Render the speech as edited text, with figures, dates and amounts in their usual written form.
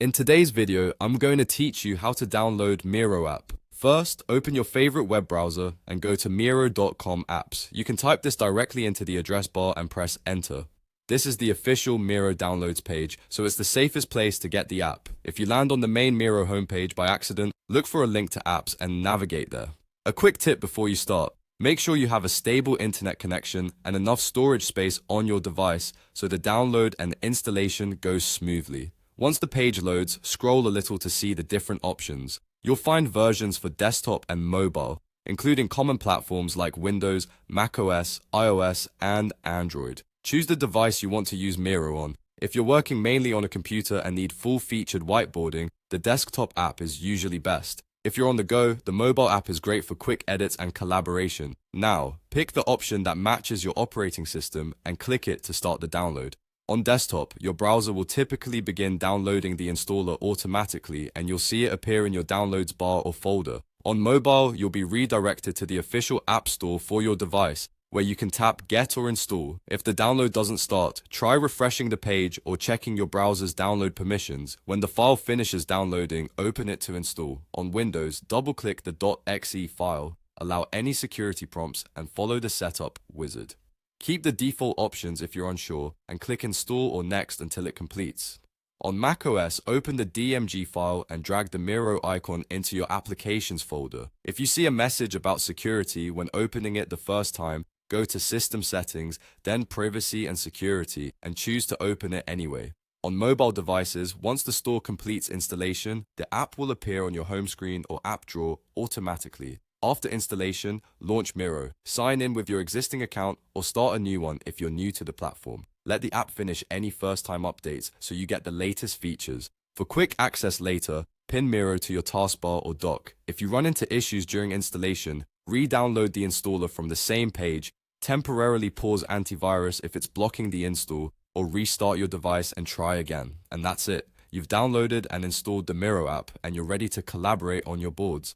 In today's video, I'm going to teach you how to download Miro app. First, open your favorite web browser and go to miro.com apps. You can type this directly into the address bar and press enter. This is the official Miro downloads page, so it's the safest place to get the app. If you land on the main Miro homepage by accident, look for a link to apps and navigate there. A quick tip before you start. Make sure you have a stable internet connection and enough storage space on your device so the download and installation goes smoothly. Once the page loads, scroll a little to see the different options. You'll find versions for desktop and mobile, including common platforms like Windows, macOS, iOS, and Android. Choose the device you want to use Miro on. If you're working mainly on a computer and need full-featured whiteboarding, the desktop app is usually best. If you're on the go, the mobile app is great for quick edits and collaboration. Now, pick the option that matches your operating system and click it to start the download. On desktop, your browser will typically begin downloading the installer automatically and you'll see it appear in your downloads bar or folder. On mobile, you'll be redirected to the official app store for your device, where you can tap Get or Install. If the download doesn't start, try refreshing the page or checking your browser's download permissions. When the file finishes downloading, open it to install. On Windows, double-click the .exe file, allow any security prompts, and follow the setup wizard. Keep the default options if you're unsure, and click Install or Next until it completes. On macOS, open the DMG file and drag the Miro icon into your Applications folder. If you see a message about security when opening it the first time, go to System Settings, then Privacy and Security, and choose to open it anyway. On mobile devices, once the store completes installation, the app will appear on your home screen or app drawer automatically. After installation, launch Miro. Sign in with your existing account or start a new one if you're new to the platform. Let the app finish any first-time updates so you get the latest features. For quick access later, pin Miro to your taskbar or dock. If you run into issues during installation, re-download the installer from the same page, temporarily pause antivirus if it's blocking the install, or restart your device and try again. And that's it. You've downloaded and installed the Miro app and you're ready to collaborate on your boards.